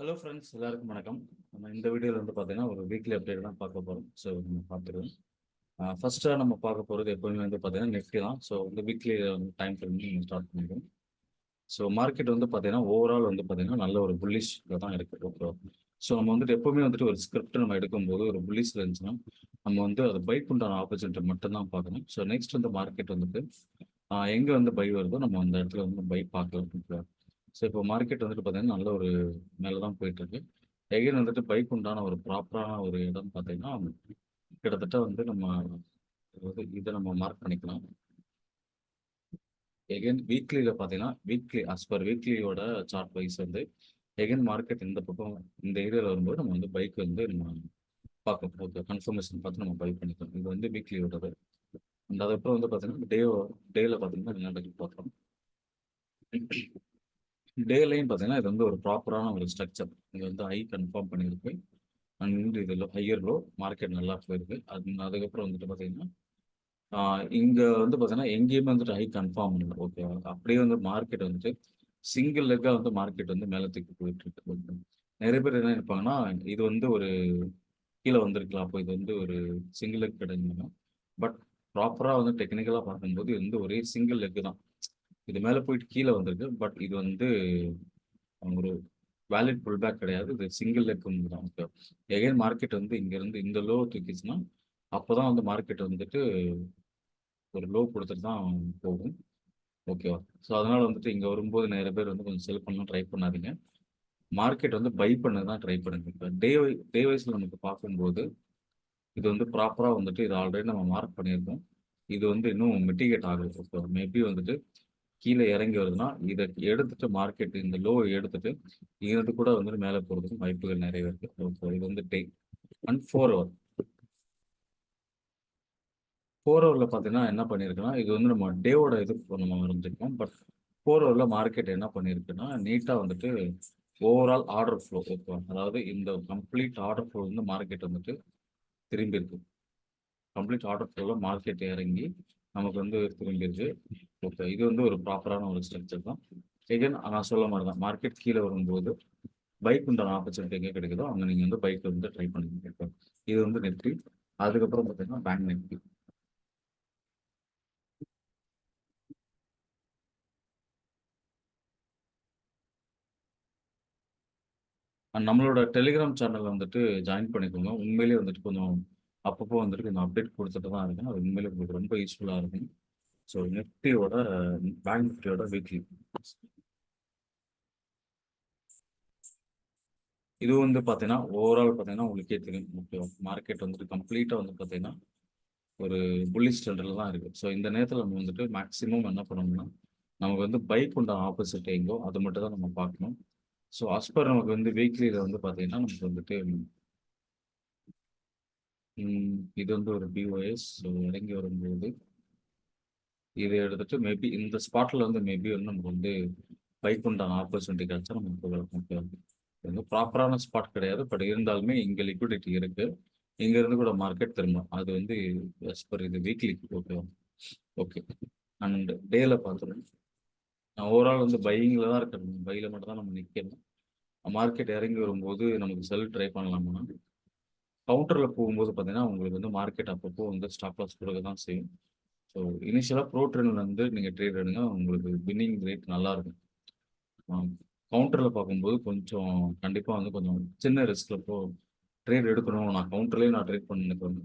Hello friends, எல்லாருக்கும் வணக்கம். நம்ம இந்த வீடியோவில் வந்து பார்த்தீங்கன்னா ஒரு வீக்லி அப்டேட் தான் பார்க்க போகிறோம். ஸோ நம்ம பார்த்துருவோம். ஃபர்ஸ்ட்டாக நம்ம பார்க்க போகிறது எப்போவுமே வந்து பார்த்தீங்கன்னா நிஃப்டி தான். ஸோ வந்து வீக்லி டைம் ஃப்ரேம் நம்ம ஸ்டார்ட் பண்ணிடுவோம். ஸோ மார்க்கெட் வந்து பார்த்தீங்கன்னா ஓவரால் வந்து பார்த்தீங்கன்னா நல்ல ஒரு புல்லிஷில் தான் இருக்குது. ஓகே. ஸோ நம்ம வந்துட்டு எப்போவுமே வந்துட்டு ஒரு ஸ்கிரிப்ட் நம்ம எடுக்கும்போது ஒரு புல்லிஷில் இருந்துச்சுன்னா நம்ம வந்து அது பைக் உண்டான ஆப்பர்ச்சுனிட்டி மட்டும்தான் பார்க்கணும். ஸோ நெக்ஸ்ட் வந்து மார்க்கெட் வந்துட்டு எங்கே வந்து பை வருதோ நம்ம அந்த இடத்துல வந்து பை பார்க்கலாம். ஸோ இப்போ மார்க்கெட் வந்துட்டு பார்த்தீங்கன்னா நல்ல ஒரு மேலே தான் போயிட்டு இருக்கு. எகைன் வந்துட்டு பைக் உண்டான ஒரு ப்ராப்பரான ஒரு இடம் பார்த்தீங்கன்னா கிட்டத்தட்ட வந்து நம்ம இதை நம்ம மார்க் பண்ணிக்கலாம். எகைன் வீக்லியில் பார்த்தீங்கன்னா வீக்லி அஸ் பர் வீக்லியோட சார்ட் வைஸ் வந்து எகைன் மார்க்கெட் இந்த பக்கம் இந்த ஏரியாவில் வரும்போது நம்ம வந்து பைக் வந்து நம்ம பார்க்கணும். ஓகே, கன்ஃபர்மேஷன் பார்த்து நம்ம பை பண்ணிக்கலாம். இது வந்து வீக்லியோடது. அண்ட் அதுக்கப்புறம் வந்து பார்த்தீங்கன்னா டேல பார்த்தீங்கன்னா என்ன நடக்குது பார்க்கலாம். டேலையும் பார்த்தீங்கன்னா இது வந்து ஒரு ப்ராப்பரான ஒரு ஸ்ட்ரக்சர். இது வந்து ஹை கன்ஃபார்ம் பண்ணியிருக்கு. அண்ட் இதில் ஹையர் லோ மார்க்கெட் நல்லா போயிருக்கு. அதுக்கப்புறம் வந்துட்டு பார்த்தீங்கன்னா இங்கே வந்து பார்த்தீங்கன்னா எங்கேயுமே வந்துட்டு ஹை கன்ஃபார்ம் இல்லை. ஓகேவா, அப்படியே வந்து மார்க்கெட் வந்துட்டு சிங்கிள் லெக்காக வந்து மார்க்கெட் வந்து மேலே தூக்கி போயிட்டு இருக்கு. Okay. நிறைய பேர் என்ன நினைப்பாங்கன்னா இது வந்து ஒரு கீழே வந்திருக்கலாம், அப்போ இது வந்து ஒரு சிங்கிள் லெக் கிடையாது. பட் ப்ராப்பராக வந்து டெக்னிக்கலாக பார்க்கும்போது இது வந்து ஒரே சிங்கிள் லெக் தான். இது மேலே போயிட்டு கீழே வந்திருக்கு. பட் இது வந்து ஒரு வேலிட் புல் பேக் கிடையாது. இது சிங்கிள் லெக் தான். எகைன் மார்க்கெட் வந்து இங்கேருந்து இந்த லோ தூக்கிச்சுன்னா அப்போதான் வந்து மார்க்கெட் வந்துட்டு ஒரு லோ கொடுத்துட்டு தான் போகும். ஓகேவா. ஸோ அதனால வந்துட்டு இங்கே வரும்போது நிறைய பேர் வந்து கொஞ்சம் செல் பண்ணலாம் ட்ரை பண்ணாதீங்க. மார்க்கெட் வந்து பை பண்ண தான் ட்ரை பண்ணுங்க. இப்போ டே வைஸில் நமக்கு பார்க்கும்போது இது வந்து ப்ராப்பராக வந்துட்டு இது ஆல்ரெடி நம்ம மார்க் பண்ணியிருக்கோம். இது வந்து இன்னும் மிட்டிகேட் ஆகுது. ஓகே, மேபி வந்துட்டு கீழே இறங்கி வருதுன்னா இதை எடுத்துட்டு மார்க்கெட் இந்த லோ எடுத்துட்டு இது கூட வந்துட்டு மேலே போகிறதுக்கு வாய்ப்புகள் நிறைய இருக்கு. ஓகே, இது வந்து டே அண்ட் 4 ஹவர். 4 ஹவரில் பார்த்தீங்கன்னா என்ன பண்ணியிருக்குன்னா இது வந்து நம்ம டேவோட இது நம்ம இருந்திருக்கோம். பட் 4 ஹவரில் மார்க்கெட் என்ன பண்ணியிருக்குன்னா நீட்டாக வந்துட்டு ஓவரால் ஆர்டர் ஃப்ளோ. ஓகே, அதாவது இந்த கம்ப்ளீட் ஆர்டர் ஃப்ளோ வந்து மார்க்கெட் வந்துட்டு திரும்பி இருக்கு. கம்ப்ளீட் ஆர்டர் ஃப்ளோவில் மார்க்கெட் இறங்கி நமக்கு வந்து திரும்பிடுது. ஓகே, இது வந்து ஒரு ப்ராப்பரான ஒரு ஸ்ட்ரக்சர் தான். எகைன் நான் சொல்ல மாதிரி தான் மார்க்கெட் கீழே வரும்போது பைக் உண்டான ஆப்பர்ச்சுனிட்டி எங்கே கிடைக்குதோ அங்கே நீங்கள் வந்து பைக் வந்து ட்ரை பண்ணிக்க. இது வந்து நிஃப்டி. அதுக்கப்புறம் பார்த்தீங்கன்னா பேங்க் நிஃப்டி. நம்மளோட டெலிகிராம் சேனல் வந்துட்டு ஜாயின் பண்ணிக்கோங்க. உண்மையிலேயே வந்துட்டு கொஞ்சம் அப்பப்போ வந்துட்டு கொஞ்சம் அப்டேட் கொடுத்துட்டு தான் இருக்கேன். அது உண்மையிலே உங்களுக்கு ரொம்ப யூஸ்ஃபுல்லாக இருக்கும். ஸோ நிஃப்டியோட பேங்க் நிஃப்டியோட வீக்லி இது வந்து பார்த்தீங்கன்னா ஓவரால் பார்த்தீங்கன்னா உங்களுக்கே தெரியும். ஓகேவா, மார்க்கெட் வந்துட்டு கம்ப்ளீட்டாக வந்து பார்த்தீங்கன்னா ஒரு புல்லிஷ் ட்ரெண்டில் தான் இருக்குது. ஸோ இந்த நேரத்தில் நம்ம வந்துட்டு மேக்ஸிமம் என்ன பண்ணணும்னா நமக்கு வந்து பைக் உண்டான ஆப்போசிட் எங்கோ அது மட்டும் தான் நம்ம பார்க்கணும். ஸோ அஸ்பர் நமக்கு வந்து வீக்லியில் வந்து பார்த்தீங்கன்னா நமக்கு வந்துட்டு இது வந்து ஒரு பிஓஎஸ். ஸோ இறங்கி வரும்போது இதை எடுத்துட்டு மேபி இந்த ஸ்பாட்டில் வந்து மேபி வந்து நமக்கு வந்து பைக் உண்டான ஆப்பர்ச்சுனிட்டி கிடைச்சா நமக்கு போகலாம். இது வந்து ப்ராப்பரான ஸ்பாட் கிடையாது. பட் இருந்தாலுமே இங்கே லிக்விடிட்டி இருக்கு. இங்கேருந்து கூட மார்க்கெட் திரும்பும். அது வந்து as per இது வீக்லி. ஓகே. ஓகே, அண்ட் டேல பார்த்துருவோம். நான் ஓவரால் வந்து பையிங்கில் தான் இருக்கணும். பையில் மட்டும் தான் நம்ம நிற்கணும். மார்க்கெட் இறங்கி வரும்போது நமக்கு செல் ட்ரை பண்ணலாமா. கவுண்டரில் போகும்போது பார்த்தீங்கன்னா உங்களுக்கு வந்து மார்க்கெட் அப்பப்போ வந்து ஸ்டாப் லாஸ் கொடுக்க தான் செய்யும். ஸோ இனிஷியலாக ப்ரோ ட்ரெண்ட் வந்து நீங்கள் ட்ரேட் எடுங்க, உங்களுக்கு வின்னிங் ரேட் நல்லா இருக்கும். கவுண்டரில் பார்க்கும்போது கொஞ்சம் கண்டிப்பாக வந்து கொஞ்சம் சின்ன ரிஸ்கில் ட்ரேட் எடுக்கணும். நான் கவுண்டர்லேயே நான் ட்ரேட் பண்ணிருக்கேன்.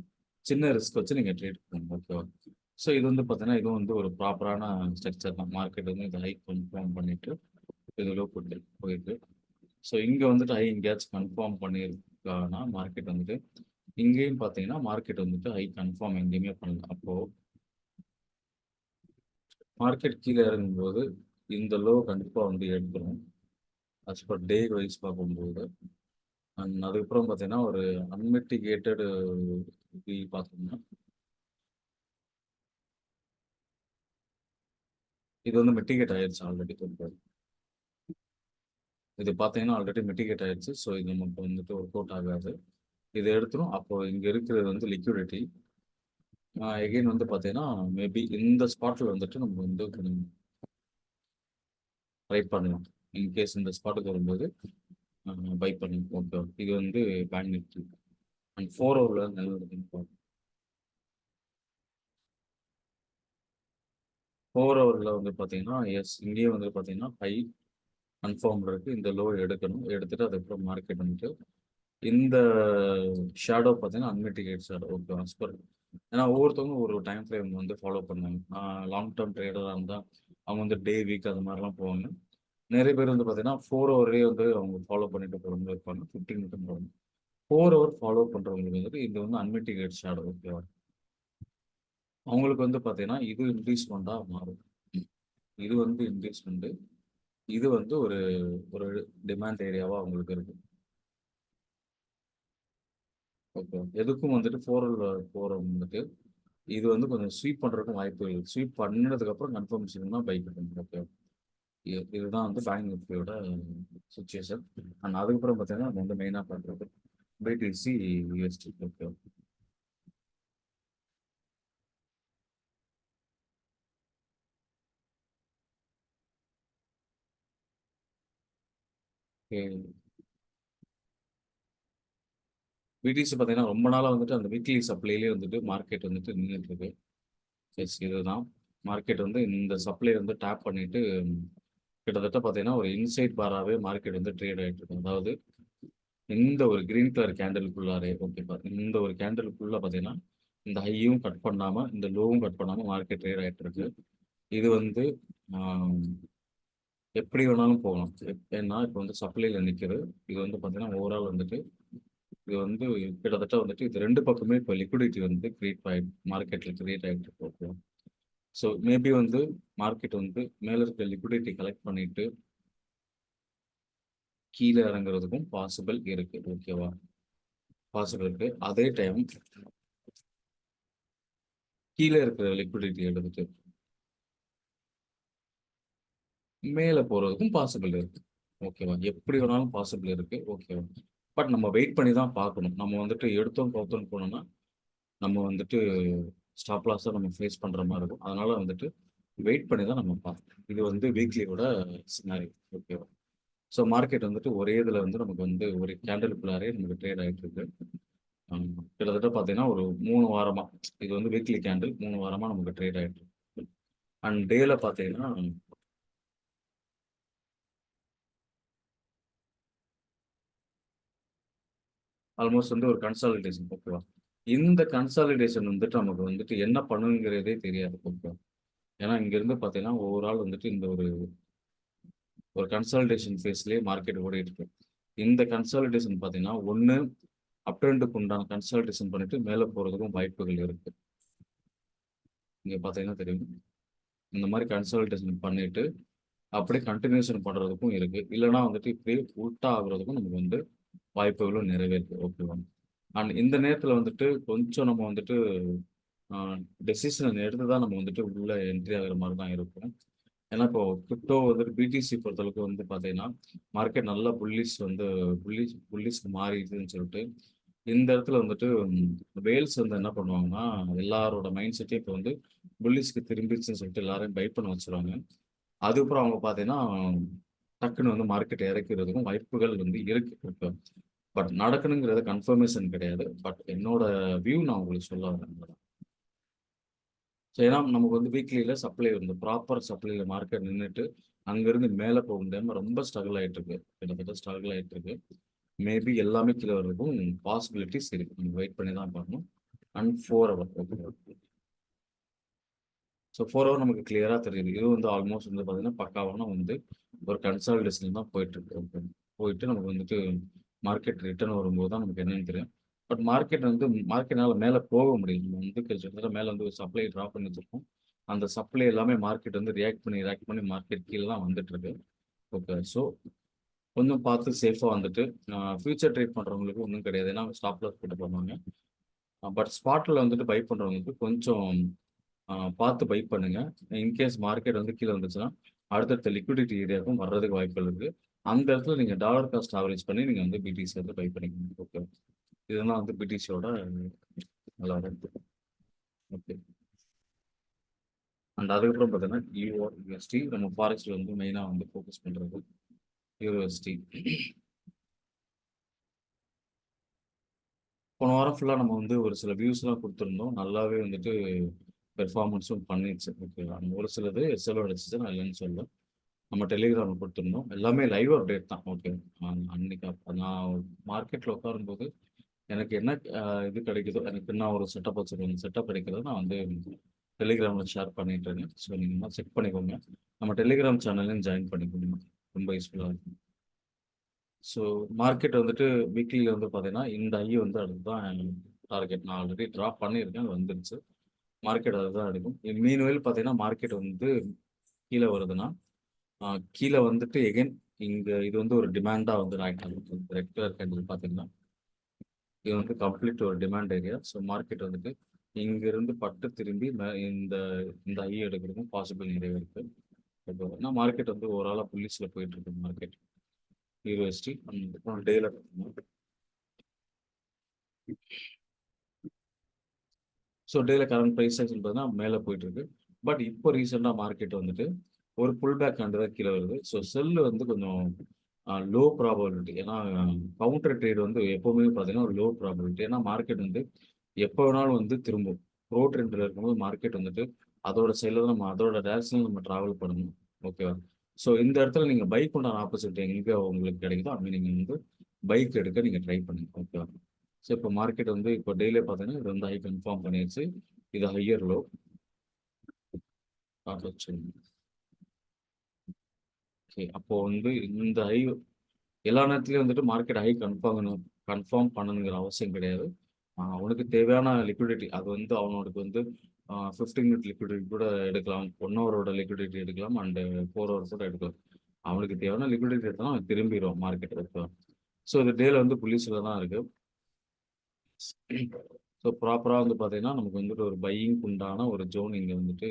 சின்ன ரிஸ்க் வச்சு நீங்கள் ட்ரேட் பண்ணுங்க. ஓகேவா. ஸோ இது வந்து பார்த்தீங்கன்னா இதுவும் வந்து ஒரு ப்ராப்பரான ஸ்ட்ரக்சர் தான். மார்க்கெட் வந்து இதை ஹை கன்ஃபார்ம் பண்ணிட்டு இது லோ போயிட்டு ஸோ இங்கே வந்துட்டு ஹை எங்கேயாச்சும் கன்ஃபார்ம் பண்ணியிருக்காங்கன்னா மார்க்கெட் வந்துட்டு இங்கேயும் பார்த்தீங்கன்னா மார்க்கெட் வந்துட்டு ஹை கன்ஃபார்ம் எங்கேயுமே பண்ணல. அப்போது மார்க்கெட் கீழே இறங்கும்போது இந்த லோ கண்டிப்பாக வந்து எடுக்கணும். அஸ் பர் டே வைஸ் பார்க்கும்போது அண்ட் அதுக்கப்புறம் பார்த்தீங்கன்னா ஒரு அன்மிட்டிகேட்டடு பார்த்தோம்னா இது வந்து மிட்டிகேட் ஆயிடுச்சு ஆல்ரெடி. இது பார்த்தீங்கன்னா ஆல்ரெடி மிட்டிகேட் ஆயிடுச்சு. ஸோ இது நமக்கு வந்துட்டு ஒர்க் அவுட் ஆகாது. இதை எடுத்துரும். அப்போ இங்கே இருக்கிறது வந்து லிக்விடிட்டி. எகெயின் வந்து பார்த்தீங்கன்னா மேபி இந்த ஸ்பாட்டில் வந்துட்டு நம்ம வந்து கொஞ்சம் ட்ரை பண்ணலாம். இன்கேஸ் இந்த ஸ்பாட்டுக்கு வரும்போது பை பண்ணி ஓகே. இது வந்து பேங்க் நிஃப்டி அண்ட் 4 ஹவர்ல நிலவரத்துக்கு பார்ப்போம். 4 ஹவர்ல வந்து பார்த்தீங்கன்னா, எஸ் இங்கேயே வந்து பார்த்தீங்கன்னா, ஹை கன்ஃபார்ம்டு இருக்கு. இந்த லோ எடுக்கணும். எடுத்துட்டு அதுக்கப்புறம் மார்க்கெட் வந்துட்டு இந்த ஷேடோ பார்த்தீங்கன்னா, அன்மிட்டிகேட் ஷேடோ ஓகே ஆஸ் பர் ஏன்னா ஒவ்வொருத்தவங்க ஒரு டைம் ஃப்ரேம் வந்து ஃபாலோ பண்ணுவாங்க. லாங் டேர்ம் ட்ரேடரா இருந்தா, அவங்க வந்து டே, வீக் அது மாரிலாம் போவாங்க. நெறைய பேர் வந்து பார்த்தீங்கன்னா, 4 ஹவர்லயே வந்து அவங்க ஃபாலோ பண்ணிட்டு போறவங்க இருப்பாங்க. 15 மினிட்டும் போவாங்க. 4 ஹவர் ஃபாலோ பண்றவங்களுக்கு வந்துட்டு இது வந்து அன்மிட்டிகேட் ஷேடோ ஓகேவா? அவங்களுக்கு வந்து பார்த்தீங்கன்னா, இது இன்க்ரீஸ்மென்ட்டா மாறும். இது வந்து இன்க்ரீஸ்மென்ட். இது வந்து ஒரு ஒரு டிமாண்ட் ஏரியாவா அவங்களுக்கு இருக்கு. ஓகே. எதுக்கும் வந்துட்டு 4ல போறவங்க வந்துட்டு, இது வந்து கொஞ்சம் ஸ்வீப் பண்றதுக்கும் வாய்ப்புகள் இருக்கு. ஸ்வீப் பண்ணதுக்கு அப்புறம் கன்ஃபர்மேஷன் தான் பை பண்ணணும். ஓகே. இதுதான் வந்து பேங்க் நிஃப்டியோட சிச்சுவேஷன். அண்ட் அதுக்கப்புறம் பார்த்தீங்கன்னா, நம்ம வந்து மெயினா பண்றது PDC, UST. Okay. Okay. PDC பார்த்தீங்கன்னா, ரொம்ப நாளா வந்துட்டு அந்த வீக்லி சப்ளைலயே வந்துட்டு மார்க்கெட் வந்துட்டு நின்னுட்டு இருக்கு. எஸ் இதுதான். மார்க்கெட் வந்து இந்த சப்ளை வந்து டேப் பண்ணிட்டு கிட்டத்தட்ட பார்த்தீங்கன்னா, ஒரு இன்சைட் பாராவே மார்க்கெட் வந்து ட்ரேட் ஆயிட்டு இருக்கு. அதாவது இந்த ஒரு கிரீன் கலர் கேண்டிலுக்குள்ளாரே ஓகேப்பா. இந்த ஒரு கேண்டிலுக்குள்ள பார்த்தீங்கன்னா, இந்த ஹையும் கட் பண்ணாம, இந்த லோவும் கட் பண்ணாம மார்க்கெட் ட்ரேட் ஆயிட்டு இருக்கு. இது வந்து ஆ எப்படி வேணாலும் போகலாம். ஏன்னா, இப்ப வந்து சப்ளைல நிக்குது. இது வந்து பார்த்தீங்கன்னா, ஓவரால் வந்துட்டு இது வந்து கிட்டத்தட்ட வந்துட்டு இது 2 பக்கமே இப்ப லிக்விடிட்டி வந்து கிரியேட் மார்க்கெட்ல கிரியேட் ஆயிட்டு இருக்கு. ஓகே. ஸோ மேபி வந்து மார்க்கெட் வந்து மேல இருக்க லிக்விடிட்டி கலெக்ட் பண்ணிட்டு கீழ இறங்குறதுக்கும் பாசிபிள் இருக்கு. ஓகேவா? பாசிபிள் இருக்கு. அதே டைம் கீழ இருக்கிற லிக்விடிட்டி எடுத்துட்டு மேல போறதுக்கும் பாசிபிள் இருக்கு. ஓகேவா? எப்படி வேணாலும் பாசிபிள் இருக்கு. ஓகேவா? பட் நம்ம வெயிட் பண்ணி தான் பார்க்கணும். நம்ம வந்துட்டு எடுத்தோம் கவுத்தோம்ன்னு போனோம்னா, நம்ம வந்துட்டு ஸ்டாப் லாஸ நம்ம ஃபேஸ் பண்ற மாரி இருக்கும். அதனால வந்துட்டு வெயிட் பண்ணி தான் நம்ம பார்க்கணும். இது வந்து வீக்லியோட சினாரியோ. ஓகேவா? ஸோ மார்க்கெட் வந்துட்டு ஒரே இதுல வந்து நமக்கு வந்து ஒரு கேண்டிலுக்குள்ளாரே நமக்கு ட்ரேட் ஆயிட்டு இருக்கு. கிட்டத்தட்ட பார்த்தீங்கன்னா, ஒரு 3 வாரமா இது வந்து வீக்லி கேண்டில் 3 வாரமா நமக்கு ட்ரேட் ஆயிட்டு இருக்கு. அண்ட் டேல பார்த்தீங்கன்னா, ஆல்மோஸ்ட் வந்து ஒரு கன்சாலிடேஷன் ஓகேவா? இந்த கன்சாலிடேஷன் வந்துட்டு நமக்கு வந்துட்டு என்ன பண்ணுங்கிறதே தெரியாது. ஓகேவா? ஏன்னா இங்கருந்து பார்த்தீங்கன்னா, ஓவரால் வந்துட்டு இந்த ஒரு ஒரு கன்சாலிடேஷன் ஃபேஸ்லயே மார்க்கெட் ஓடிட்டு இருக்கு. இந்த கன்சாலிடேஷன் பார்த்தீங்கன்னா, ஒண்ணு அப் ட்ரெண்டுக்கு உண்டான கன்சாலிடேஷன் பண்ணிட்டு மேல போறதுக்கும் வாய்ப்புகள் இருக்கு. இங்க பார்த்தீங்கன்னா தெரியும். இந்த மாரி கன்சாலிடேஷன் பண்ணிட்டு, அப்படியே கன்டினியூஷன் பண்றதுக்கும் இருக்கு. இல்லன்னா வந்துட்டு இப்படியே உல்டா ஆகுறதுக்கும் நமக்கு வந்து வாய்ப்புகளும் நிறையவே இருக்கு. ஓகேவா? அண்ட் இந்த நேரத்துல வந்துட்டு கொஞ்சம் நம்ம வந்துட்டு ஆ டெசிஷன் எடுத்து தான் நம்ம வந்துட்டு உள்ள என்ட்ரி ஆகுற மாரி தான் இருக்கும். ஏன்னா இப்போ கிரிப்டோ வந்துட்டு பிடிசி பொறுத்தளவுக்கு வந்து பார்த்தீங்கன்னா, மார்க்கெட் நல்லா புல்லிஷ்க்கு மாறிடுச்சுன்னு சொல்லிட்டு, இந்த இடத்துல வந்துட்டு வேல்ஸ் வந்து என்ன பண்ணுவாங்கன்னா, எல்லாரோட மைண்ட் செட்டே இப்போ வந்து புல்லிஷ்க்கு திரும்பிருச்சுன்னு சொல்லிட்டு எல்லாரையும் பை பண்ண வச்சுருவாங்க. அதுக்கப்புறம் அவங்க பார்த்தீங்கன்னா, டக்குன்னு வந்து மார்க்கெட் இறக்கிறதுக்கும் வாய்ப்புகள் வந்து இருக்கு. இப்போ பட் நடக்கணுங்கிறது கன்ஃபர்மேஷன் கிடையாது. பட் என்னோட வியூ நான் உங்களுக்கு சொல்ல வரேன். ஸோ ஏன்னா நமக்கு வந்து வீக்லில சப்ளை வந்து ப்ராப்பர் சப்ளைல மார்க்கெட் நின்னுட்டு, அங்கருந்து மேல போக முடியாம ரொம்ப ஸ்ட்ரகிள் ஆயிட்டு இருக்கு. கிட்டத்தட்ட ஸ்ட்ரகிள் ஆயிட்டு இருக்கு. மேபி எல்லாமே கீழ வரதுக்கும் பாசிபிலிட்டீஸ் இருக்கு. நம்ம வெயிட் பண்ணி தான் பார்க்கணும். அண்ட் 4 ஹவர் ஓகேவா? ஸோ 4 ஹவர் நமக்கு கிளியரா தெரியுது. இது வந்து ஆல்மோஸ்ட் வந்து பார்த்தீங்கன்னா, பக்காவான வந்து ஒரு கன்சாலிடேஷன் தான் போயிட்டு இருக்கு. ஓகே. போயிட்டு நமக்கு வந்துட்டு மார்க்கெட் ரிட்டர்ன் வரும்போது தான் நமக்கு என்னன்னு தெரியும். பட் மார்க்கெட் வந்து மார்க்கெட்னால மேல போக முடியல. நம்ம வந்து கிட்டத்தட்ட மேல வந்து ஒரு சப்ளை டிராப் பண்ணி வச்சிருக்கோம். அந்த சப்ளை எல்லாமே மார்க்கெட் வந்து ரியாக்ட் பண்ணி மார்க்கெட் கீழ தான் வந்துட்டு இருக்கு. ஓகே. ஸோ கொஞ்சம் பார்த்து சேஃபா வந்துட்டு ஃபியூச்சர் ட்ரேட் பண்றவங்களுக்கு ஒண்ணும் கிடையாது. ஏன்னா ஸ்டாப் லாஸ் போட்டு போவாங்க. பட் ஸ்பாட்ல வந்துட்டு பை பண்றவங்களுக்கு கொஞ்சம் பார்த்து பை பண்ணுங்க. இன்கேஸ் மார்க்கெட் வந்து கீழ வந்துச்சுன்னா, அடுத்தடுத்த லிக்விடிட்டி ஏரியாவுக்கும் வர்றதுக்கு வாய்ப்புகள் இருக்கு. அந்த இடத்துல நீங்க டாலர் காஸ்ட் ஆவரேஜ் பண்ணி நீங்க வந்து பிடிசி வந்து பை பண்ணிக்கணும். ஓகே. இதெல்லாம் வந்து பிடிசியோட நிலவரம். ஓகே. அண்ட் அதுக்கப்புறம் பார்த்தீங்கன்னா, யூஎஸ்டி நம்ம ஃபாரெக்ஸ்ல வந்து மெயினா வந்து ஃபோக்கஸ் பண்றது யூஎஸ்டி. போன வாரம் ஃபுல்லாக நம்ம வந்து ஒரு சில வியூஸ்லாம் கொடுத்துருந்தோம். நல்லாவே வந்துட்டு பெர்ஃபார்மன்ஸும் பண்ணிடுச்சு. ஓகே. ஒரு சிலது எஸ்எல்ஓ அடிச்சிச்சு. நான் இல்லைன்னு சொல்லல. நம்ம டெலிகிராமில் கொடுத்துருந்தோம். எல்லாமே லைவ் அப்டேட் தான். ஓகே. அன்னைக்கு நான் மார்க்கெட்டில் உட்காரும்போது எனக்கு என்ன இது கிடைக்குதோ, எனக்கு நான் ஒரு செட்டப் வச்சுருக்கேன். செட்டப் கிடைக்கிறத நான் வந்து டெலிகிராமில் ஷேர் பண்ணிட்டு இருக்கேன். ஸோ நீங்கள் செக் பண்ணிக்கோங்க. நம்ம டெலிகிராம் சேனல்லையும் ஜாயின் பண்ணிக்கோங்க. ரொம்ப யூஸ்ஃபுல்லாக இருக்கும். ஸோ மார்க்கெட் வந்துட்டு வீக்லியில் வந்து பார்த்தீங்கன்னா இந்த ஐ வந்து அடுத்து தான் டார்கெட். நான் ஆல்ரெடி ட்ராப் பண்ணியிருக்கேன். அது வந்துருச்சு. மார்க்கெட் அதுதான் எடுக்கும். மீன்வேல் பார்த்தீங்கன்னா மார்க்கெட் வந்து கீழே வருதுன்னா கீழே வந்துட்டு எகைன் இங்கே இது வந்து ஒரு டிமாண்டாக வந்து ஆகிட்டாங்க. ரெட் கலர் கேண்டில் பார்த்தீங்கன்னா இது வந்து கம்ப்ளீட் ஒரு டிமாண்ட் ஏரியா. ஸோ மார்க்கெட் வந்துட்டு இங்கிருந்து பட்டு திரும்பி இந்த இந்த ஐ எடுக்கிறதுக்கும் பாசிபிள் நிறைய இருக்கு. ஏன்னா மார்க்கெட் வந்து ஓவராலாக புள்ளிஸில் போயிட்டு இருக்கு மார்க்கெட் யூஎஸ்டி டேல. ஸோ டேல கரண்ட் ப்ரைஸ் பார்த்தீங்கன்னா மேலே போயிட்டு இருக்கு. பட் இப்போ ரீசெண்டாக மார்க்கெட் வந்துட்டு ஒரு புல் பேக் கண்டு தான் கீழே வருது. ஸோ செல்லு வந்து கொஞ்சம் லோ ப்ராபபிலிட்டி. ஏன்னா கவுண்டர் ட்ரேட் வந்து எப்போவுமே பார்த்தீங்கன்னா ஒரு லோ ப்ராபபிலிட்டி. ஏன்னா மார்க்கெட் வந்து எப்போ வேணாலும் வந்து திரும்பும். ப்ரோ ட்ரெண்டில் இருக்கும்போது மார்க்கெட் வந்துட்டு அதோட சைடில் தான் நம்ம அதோட டேரக்ஷனில் நம்ம ட்ராவல் பண்ணணும். ஓகேவா? ஸோ இந்த இடத்துல நீங்கள் பைக் உண்டான ஆப்போசிட் எங்கே உங்களுக்கு கிடைக்குதோ அங்கே நீங்கள் வந்து பைக் எடுக்க நீங்கள் ட்ரை பண்ணுங்க. ஓகேவா? ஸோ இப்போ மார்க்கெட் வந்து இப்போ டெய்லியே பார்த்தீங்கன்னா இது வந்து ஹை கன்ஃபார்ம் பண்ணிடுச்சு. இது ஹையர் லோ வச்சு. ஓகே. அப்போ வந்து இந்த ஹை எல்லா நேரத்துலையும் வந்துட்டு மார்க்கெட் ஹை கன்ஃபார்ம் பண்ணணுங்கிற அவசியம் கிடையாது. அவனுக்கு தேவையான லிக்விடிட்டி அது வந்து அவனுக்கு வந்து 15 மினிட் லிக்விடிட்டி கூட எடுக்கலாம். 1 ஹவரோட லிக்விடிட்டி எடுக்கலாம் அண்டு 4 ஹவர்ஸ் கூட எடுக்கலாம். அவனுக்கு தேவையான லிக்விடிட்டி எடுத்தாலும் அவன் திரும்பிடும் மார்க்கெட் எடுக்கலாம். ஸோ இது டேல வந்து புள்ளிஸில் தான் இருக்கு. ஸோ ப்ராப்பராக வந்து பார்த்தீங்கன்னா நமக்கு வந்துட்டு ஒரு பையிங் உண்டான ஒரு ஜோன் இங்கே வந்துட்டு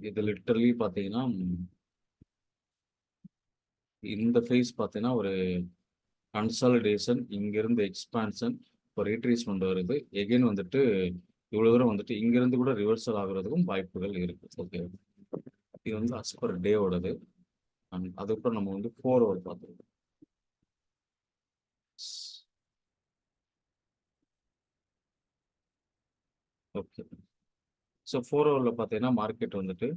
இது லிட்டரலி பார்த்தீங்கன்னா இந்த ஃபேஸ் பார்த்தீங்கன்னா ஒரு கன்சாலிடேஷன் இங்கிருந்து எக்ஸ்பான்ஷன் இப்போ ரீட்ரேஸ்மெண்ட் வருது. எகைன் வந்துட்டு இவ்வளோ தூரம் வந்துட்டு இங்கிருந்து கூட ரிவர்சல் ஆகுறதுக்கும் வாய்ப்புகள் இருக்கு. ஓகே. இது வந்து அஸ் பர் டேவோடது. அதுக்கப்புறம் நம்ம வந்து 4 ஹவர் பார்த்துருக்கோம். ஓகே. ஸோ 4 ஹவரில் பார்த்தீங்கன்னா மார்க்கெட் வந்துட்டு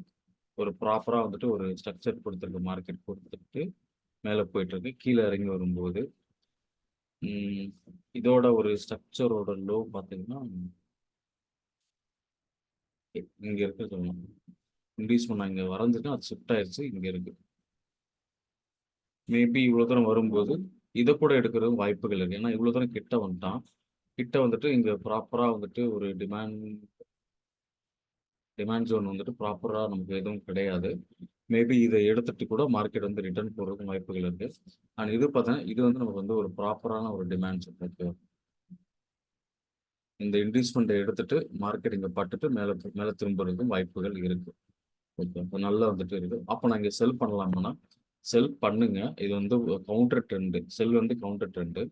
ஒரு ப்ராப்பராக வந்துட்டு ஒரு ஸ்ட்ரக்சர் கொடுத்துருக்கு. மார்க்கெட் கொடுத்துட்டு மேலே போயிட்டு இருக்கு. கீழே இறங்கி வரும்போது இதோட ஒரு ஸ்ட்ரக்சரோட லோ பார்த்தீங்கன்னா இங்கே இருக்க சொல்லணும். இன்க்ரீஸ் பண்ண இங்கே வரைஞ்சிட்டு அது ஷிஃப்ட் ஆயிடுச்சு. இங்கே இருக்கு. மேபி இவ்வளோ தூரம் வரும்போது இதை கூட எடுக்கிறது வாய்ப்புகள் இருக்கு. ஏன்னா இவ்வளோ தூரம் கிட்ட வந்துட்டான். கிட்ட வந்துட்டு இங்கே ப்ராப்பராக வந்துட்டு ஒரு டிமாண்ட் ஜோன் வந்துட்டு ப்ராப்பராக நமக்கு எதுவும் கிடையாது. மேபி இதை எடுத்துட்டு கூட மார்க்கெட் வந்து ரிட்டர்ன் போகிறதுக்கு வாய்ப்புகள் இருக்கு. அண்ட் இது பார்த்தீங்கன்னா இது வந்து நமக்கு வந்து ஒரு ப்ராப்பரான ஒரு டிமாண்ட் ஜோன். ஓகே. இந்த இன்வெஸ்ட்மெண்ட்டை எடுத்துட்டு மார்க்கெட் இங்கே பட்டுட்டு மேலே மேலே திரும்புறதுக்கும் வாய்ப்புகள் இருக்கு. ஓகே. அப்போ நல்லா வந்துட்டு இருக்கு. அப்போ நான் இங்கே செல் பண்ணலாம்னா செல் பண்ணுங்க. இது வந்து கவுண்டர் ட்ரெண்டு. செல் வந்து கவுண்டர் ட்ரெண்டு.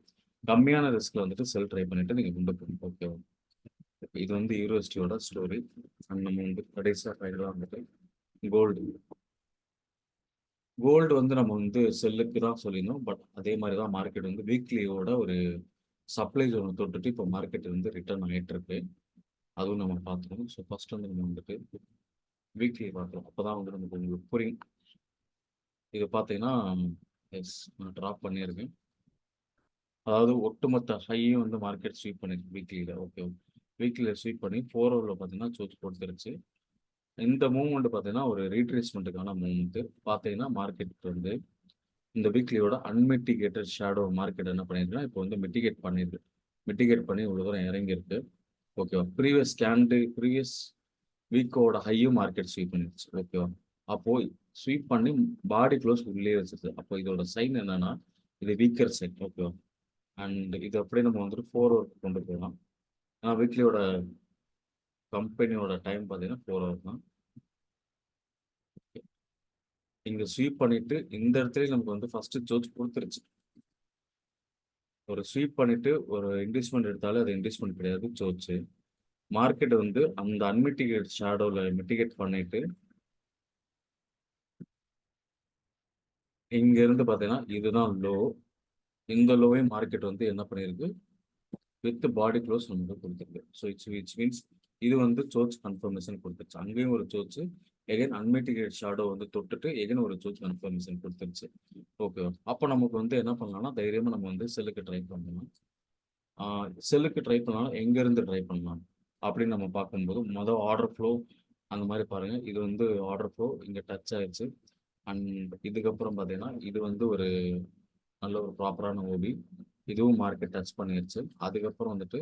கம்மியான ரிஸ்க்ல வந்துட்டு செல் ட்ரை பண்ணிட்டு நீங்கள் கொண்டு போகணும். ஓகே. இது வந்து யூனிவர்சிட்டியோட ஸ்டோரி. அண்ட் நம்ம வந்து கடைசியாக ஃபைனலாக வந்துட்டு கோல்டு. கோல்டு வந்து நம்ம வந்து செல்லுக்கு தான் சொல்லியிருந்தோம். பட் அதே மாதிரி தான் மார்க்கெட் வந்து வீக்லியோட ஒரு சப்ளை ஜோன் தொட்டுட்டு இப்போ மார்க்கெட் வந்து ரிட்டர்ன் ஆகிட்டு இருக்கு. அதுவும் நம்ம பார்த்துக்கணும். ஸோ ஃபர்ஸ்ட் வந்து நம்ம வந்துட்டு வீக்லி பார்க்குறோம். அப்போ தான் வந்து நமக்கு உங்களுக்கு புரியும். இது பார்த்தீங்கன்னா எஸ் நான் ட்ராப் பண்ணியிருக்கேன். அதாவது ஒட்டுமொத்த ஹையும் வந்து மார்க்கெட் ஸ்வீப் பண்ணிருக்கு வீக்லியில். ஓகே. வீக்லியில் ஸ்வீப் பண்ணி 4 ஹவரில் பார்த்தீங்கன்னா சோச்சு கொடுத்துருச்சு. இந்த மூவ்மெண்ட் பார்த்தீங்கன்னா ஒரு ரீட்ரேஸ்மெண்ட்டுக்கான மூவ்மெண்ட் பார்த்தீங்கன்னா மார்க்கெட் வந்து இந்த வீக்லியோட அன்மிட்டிகேட்டட் ஷேடோ மார்க்கெட் என்ன பண்ணியிருக்குன்னா இப்போ வந்து மிட்டிகேட் பண்ணியிருக்கு. மிட்டிகேட் பண்ணி இவ்வளோ தூரம் இறங்கியிருக்கு. ஓகேவா? ப்ரீவியஸ் வீக்கோட ஹையும் மார்க்கெட் ஸ்வீப் பண்ணிருச்சு. ஓகேவா? அப்போ ஸ்வீப் பண்ணி பாடி க்ளோஸ் உள்ளே வச்சிருக்கு. அப்போ இதோட சைன் என்னன்னா இது வீக்கர் சைன். ஓகேவா? அண்ட் இது அப்படியே நம்ம வந்துட்டு 4 ஹவருக்கு கொண்டு போகலாம். ஏன்னா வீக்லியோட கம்பெனியோட டைம் பார்த்தீங்கன்னா 4 ஹவர் தான். இங்கே ஸ்வீப் பண்ணிட்டு இந்த இடத்துல நமக்கு வந்து ஃபர்ஸ்ட் சோர்ஸ் கொடுத்துருச்சு. ஒரு ஸ்வீப் பண்ணிட்டு ஒரு இன்வெஸ்ட்மெண்ட் எடுத்தாலே அது இன்வெஸ்ட்மெண்ட் கிடையாது, சோர்ச்சு. மார்க்கெட் வந்து அந்த அன்மிட்டிகேட் ஷேடோவில் மிட்டிகேட் பண்ணிட்டு இங்க இருந்து பார்த்தீங்கன்னா இதுதான் லோ. இந்த லோவையும் மார்க்கெட் வந்து என்ன பண்ணியிருக்கு வித் பாடி க்ளோஸ் நமக்கு கொடுத்துருக்கு. ஸோ இட்ஸ் மீன்ஸ் இது வந்து சோர்ஸ் கன்ஃபர்மேஷன் கொடுத்துருச்சு. அங்கேயும் ஒரு சோர்ஸ் எகைன் அன்மிட்டிகேட் ஷேடோ வந்து தொட்டுட்டு எகைன் ஒரு சோர்ஸ் கன்ஃபர்மேஷன் கொடுத்துருச்சு. ஓகேவா? அப்போ நமக்கு வந்து என்ன பண்ணலாம்னா தைரியமாக நம்ம வந்து செல்லுக்கு ட்ரை பண்ணலாம். செல்லுக்கு ட்ரை பண்ணலாம், எங்கேருந்து ட்ரை பண்ணலாம் அப்படின்னு நம்ம பார்க்கும்போது மொதல் ஆர்டர் ஃப்ளோ அந்த மாதிரி பாருங்கள். இது வந்து ஆர்டர் ஃப்ளோ இங்கே டச் ஆயிடுச்சு. அண்ட் இதுக்கப்புறம் பார்த்தீங்கன்னா இது வந்து ஒரு நல்ல ஒரு ப்ராப்பரான ஓபி. இதுவும் மார்க்கெட் டச் பண்ணிடுச்சு. அதுக்கப்புறம் வந்துட்டு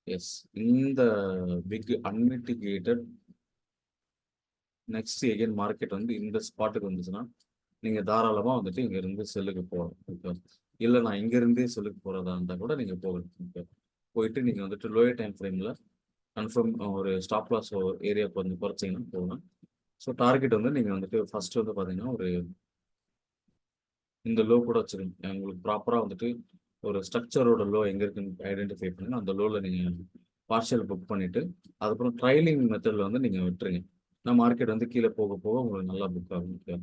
எஸ் இந்த பிக் அன்மிட்டிகேட்டட் நெக்ஸ்ட் எகைன் மார்க்கெட் வந்து இந்த ஸ்பாட்டுக்கு வந்துச்சுன்னா நீங்கள் தாராளமாக வந்துட்டு இங்கேருந்து செல்லுக்கு போகலாம். ஓகே, இல்லை நான் இங்கேருந்தே செல்லுக்கு போகிறதா இருந்தால் கூட நீங்கள் போகலாம். ஓகே, போயிட்டு நீங்கள் வந்துட்டு லோயர் டைம் ஃப்ரேமில் கன்ஃபார்ம் ஒரு ஸ்டாப் லாஸ் ஏரியா கொஞ்சம் குறைச்சிங்கன்னா போகலாம். ஸோ டார்கெட் வந்து நீங்கள் வந்துட்டு ஃபர்ஸ்ட் வந்து பார்த்தீங்கன்னா ஒரு இந்த லோ கூட வச்சுருங்க. உங்களுக்கு ப்ராப்பராக வந்துட்டு ஒரு ஸ்ட்ரக்சரோட லோ எங்கே இருக்குன்னு ஐடென்டிஃபை பண்ணுங்க. அந்த லோவில் நீங்கள் பார்ஷியல் புக் பண்ணிவிட்டு அதுக்கப்புறம் ட்ரைலிங் மெத்தடில் வந்து நீங்கள் விட்டுருங்க. நான் மார்க்கெட் வந்து கீழே போக போக உங்களுக்கு நல்லா புக் ஆகும். ஓகே,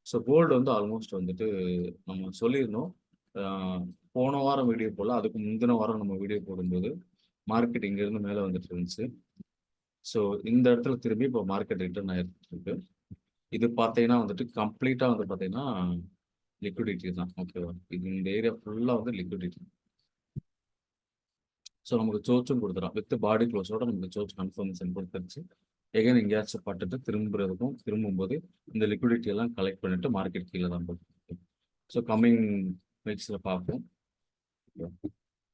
ஸோ கோல்டு வந்து ஆல்மோஸ்ட் வந்துட்டு நம்ம சொல்லியிருந்தோம். போன வாரம் வீடியோ போடல, அதுக்கு முந்தின வாரம் நம்ம வீடியோ போடும்போது மார்க்கெட் இங்கேருந்து மேலே வந்துட்டு இருந்துச்சு. ஸோ இந்த இடத்துல திரும்பி இப்போ மார்க்கெட் ரிட்டர்ன் ஆகிட்டு இருக்கு. இது பார்த்தீங்கன்னா வந்துட்டு கம்ப்ளீட்டாக வந்து பார்த்தீங்கன்னா லிக்விடிட்டி தான். ஓகேவா? இது இந்த ஏரியா ஃபுல்லாக வந்து லிக்விடிட்டி. ஸோ நமக்கு சோர்ஸும் கொடுத்துரும். வித் பாடி க்ளோஸோட நமக்கு சோர்ஸ் கன்ஃபர்மேஷன் கொடுத்துருச்சு. எகைன் எங்கேயாச்சும் பட்டுட்டு திரும்பும்போது இந்த லிக்விடிட்டி எல்லாம் கலெக்ட் பண்ணிட்டு மார்க்கெட் கீழே தான் போகும். ஸோ கம்மிங் வீக்ஸில் பார்ப்போம்.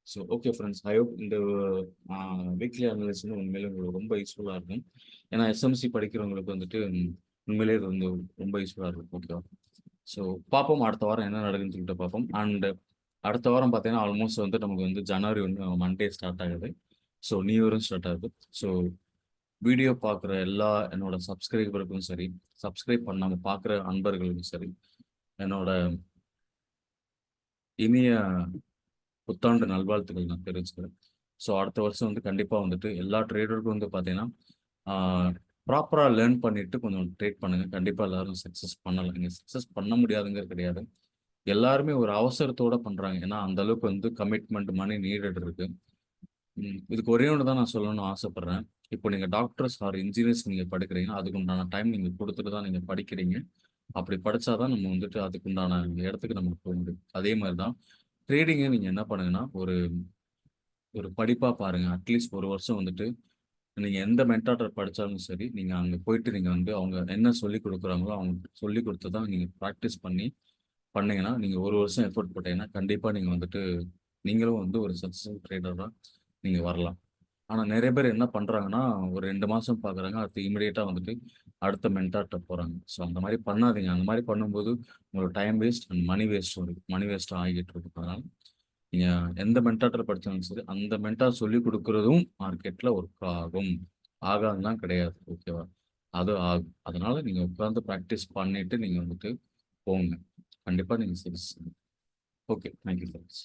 So okay friends, I hope இந்த வீக்லி அனலிஸ் வந்து உண்மையிலே உங்களுக்கு ரொம்ப யூஸ்ஃபுல்லாக இருக்கும். ஏன்னா எஸ்எம்சி படிக்கிறவங்களுக்கு வந்துட்டு உண்மையிலே இது வந்து ரொம்ப யூஸ்ஃபுல்லாக இருக்கும். ஓகேவா? ஸோ பார்ப்போம் அடுத்த வாரம் என்ன நடக்குதுன்னு சொல்லிட்டு பார்ப்போம். அண்ட் அடுத்த வாரம் பார்த்தீங்கன்னா ஆல்மோஸ்ட் வந்து நமக்கு வந்து ஜனவரி வந்து மண்டே ஸ்டார்ட் ஆகுது. ஸோ நியூ இயரும் ஸ்டார்ட் ஆகுது. ஸோ வீடியோ பார்க்குற எல்லா என்னோட சப்ஸ்கிரைபருக்கும் சரி, சப்ஸ்கிரைப் பண்ணாமல் பார்க்குற அன்பர்களுக்கும் சரி, என்னோட இனிய புத்தாண்டு நல்வாழ்த்துக்கள் நான் தெரிவிச்சுக்கிறேன். ஸோ அடுத்த வருஷம் வந்து கண்டிப்பாக வந்துட்டு எல்லா ட்ரேடருக்கும் வந்து பார்த்தீங்கன்னா ப்ராப்பராக லேர்ன் பண்ணிட்டு கொஞ்சம் ட்ரேட் பண்ணுங்க. கண்டிப்பாக எல்லாரும் சக்ஸஸ் பண்ணலாம். நீங்கள் சக்ஸஸ் பண்ண முடியாதுங்கிறது கிடையாது. எல்லாருமே ஒரு அவசரத்தோட பண்ணுறாங்க. ஏன்னா அந்த அளவுக்கு வந்து கமிட்மெண்ட் மணி நீடட் இருக்கு. இதுக்கு ஒரே ஒன்று தான் நான் சொல்லணும்னு ஆசைப்பட்றேன். இப்போ நீங்கள் டாக்டர்ஸ் ஆர் இன்ஜினியர்ஸ் நீங்கள் படிக்கிறீங்க, அதுக்கு உண்டான டைம் நீங்கள் கொடுத்துட்டு தான் நீங்கள் படிக்கிறீங்க. அப்படி படித்தாதான் நம்ம வந்துட்டு அதுக்குண்டான இடத்துக்கு நம்ம போக முடியும். அதே மாதிரி தான் ட்ரேடிங்கை நீங்கள் என்ன பண்ணுங்கன்னா ஒரு ஒரு படிப்பாக பாருங்கள். அட்லீஸ்ட் ஒரு வருஷம் வந்துட்டு நீங்கள் எந்த மென்டாட்டர் படித்தாலும் சரி, நீங்கள் அங்கே போயிட்டு நீங்கள் வந்து அவங்க என்ன சொல்லி கொடுக்குறாங்களோ அவங்க சொல்லி கொடுத்து தான் நீங்கள் ப்ராக்டிஸ் பண்ணி பண்ணீங்கன்னா, நீங்கள் ஒரு வருஷம் எஃபோர்ட் போட்டீங்கன்னா கண்டிப்பாக நீங்கள் வந்துட்டு நீங்களும் வந்து ஒரு சக்ஸஸ்ஃபுல் ட்ரேடராக நீங்கள் வரலாம். ஆனா நெறைய பேர் என்ன பண்றாங்கன்னா, ஒரு 2 மாசம் பார்க்குறாங்க. அடுத்து இமிடியேட்டா வந்துட்டு அடுத்த மென்டார்ட்ட போறாங்க. ஸோ அந்த மாரி பண்ணாதீங்க. அந்த மாரி பண்ணும்போது உங்களோட டைம் வேஸ்ட் அண்ட் மணி வேஸ்ட்டும் இருக்கு. மணி வேஸ்ட் ஆகிட்டு இருக்கு. அதனால நீங்க எந்த மென்டார்ட்ட படிச்சாலும் சரி, அந்த மென்டார் சொல்லிக் குடுக்குறதும் மார்க்கெட்ல ஒர்க் ஆகும். ஆகாதுலாம் கிடையாது. ஓகேவா? அது ஆகும். அதனால நீங்க உட்கார்ந்து பிராக்டிஸ் பண்ணிட்டு நீங்க வந்துட்டு போங்க. கண்டிப்பா நீங்க success. Okay. Thank you friends.